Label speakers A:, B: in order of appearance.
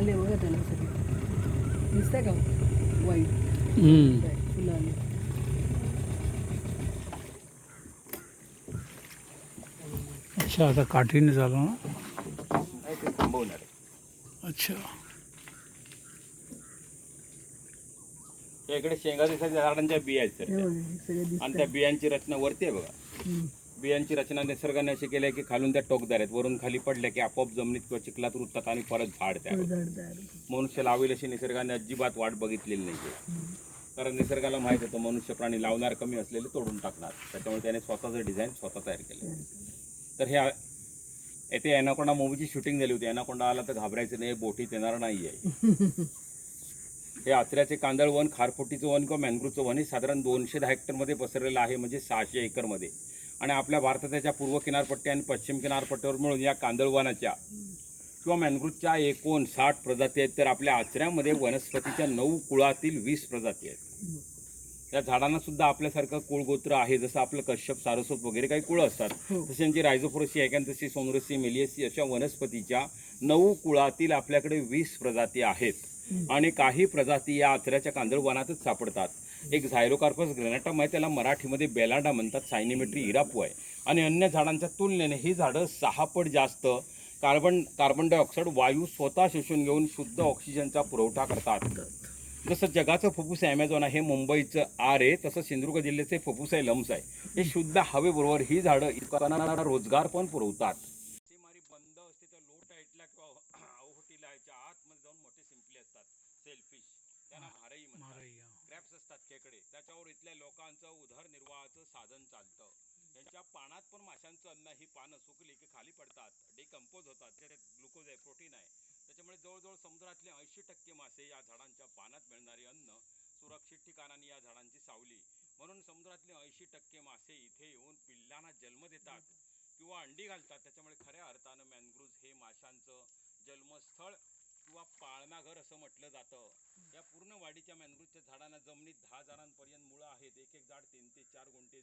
A: आले बघा त्याला सगळे दिसतंय का वाईट फुलं आले.
B: अच्छा आता काठीने झालं ना.
C: नाही ते थांबवणार आहे.
B: अच्छा
C: या इकडे शेंगा दिसायच्या झाडांच्या बिया आहेत
A: हे
C: सर,
A: बघा, हे सगळे
C: आणि
A: दिसतंय.
C: त्या बियांची रचना वरती आहे बघा. बियांची रचना निसर्गाने अशी केली आहे की खालून त्या टोकदार आहेत, वरून खाली पडल्या की आपोआप जमिनीत किंवा चिखलात रुततात आणि परत झाड तयार होतं.
A: झाड तयार होतं.
C: मनुष्य लावेल अशी निसर्गाने अजिबात वाट बघितलेली नाही. कारण निसर्गाला माहित होतं मनुष्य प्राणी लावणार कमी असलेले तोडून टाकणार, त्याच्यामुळे त्याने स्वतःचं डिझाईन स्वतः तयार केलं. तर हे येथे ॲनाकोंडा मूवीची शूटिंग झाली होती. ॲनाकोंडा आला तर घाबरायचं नाही, बोटीत येणार नाही आहे. हे आचऱ्याचे कांदळ वन, खारफुटीचं वन किंवा मॅनग्रोव्हचं वन हे साधारण 210 हेक्टरमध्ये पसरलेलं आहे, म्हणजे 600 एकरमध्ये. आणि आपल्या भारताच्या पूर्व किनारपट्टी आणि पश्चिम किनारपट्टीवर मिळून या कांदळ वनाच्या किंवा मॅनग्रोव्हच्या एकूण 60 प्रजाती आहेत. तर आपल्या आचऱ्यामध्ये वनस्पतीच्या 9 कुळातील 20 प्रजाती आहेत. या झाडांना सुद्धा आपल्यासारखं कुळगोत्र आहे. जसं आपलं कश्यप, सारस्वत वगैरे काही कुळं असतात, तशांची रायझोफोरेसी, एकॅन्थसी, सोनरसी, मेलियसी अशा वनस्पतीच्या 9 कुळातील आपल्याकडे 20 प्रजाती आहेत. आणि काही प्रजाती या आचऱ्याच्या कांदळ वनातच सापडतात. एक झायरोकार्पस ग्रेनाटम आहे, त्याला मराठीमध्ये बेलांडा म्हणतात, सायनिमेट्री इरापू आहे. आणि अन्य झाडांच्या तुलनेने ही झाडं 6 पट जास्त कार्बन डायऑक्साईड वायू स्वतः शोषून घेऊन शुद्ध ऑक्सिजनचा पुरवठा करतात. जसं जगाचं फुफ्फुस ॲमेझॉन आहे, मुंबईचं आर आहे, तसं सिंधुदुर्ग जिल्ह्याचे फुफ्फुस आहे लम्स आहे. हे शुद्ध हवेबरोबर ही झाडं इतरांना रोजगार पण पुरवतात. मारी बंद असते तर लो टाईटला किंवा अवहोटीला याच्या आतमध्ये जाऊन मोठे शिंपले असतात, सेलफिश, त्यांना म्हारई म्हणतात. क्रॅप्स असतात खेकडे, त्याच्यावर इथल्या लोकांचं उदरनिर्वाहाचं साधन चालतं. यांच्या पानात पण माशांचं अन्न, ही पानं सुकली की खाली पडतात, डिकम्पोज होतात, त्याच्यात ग्लुकोज आहे, प्रोटीन आहे. त्याच्यामुळे जवळजवळ समुद्रातले 80% मासे या झाडांच्या पानात मिळणारे अन्न, सुरक्षित ठिकाणांनी या झाडांची सावली. म्हणून समुद्रातले 80% मासे इथे येऊन पिल्लांना जन्म देतात किंवा अंडी घालतात. त्याच्यामुळे खऱ्या अर्थानं मॅनग्रोव्ह हे माशांचं जन्मस्थळ किंवा पाळणाघर असं म्हटलं जातं. या पूर्ण वाढीच्या मॅनग्रोव्हच्या झाडांना जमिनीत 10 जणांपर्यंत मुळं आहेत. एक एक झाड 3 ते 4 गुंठे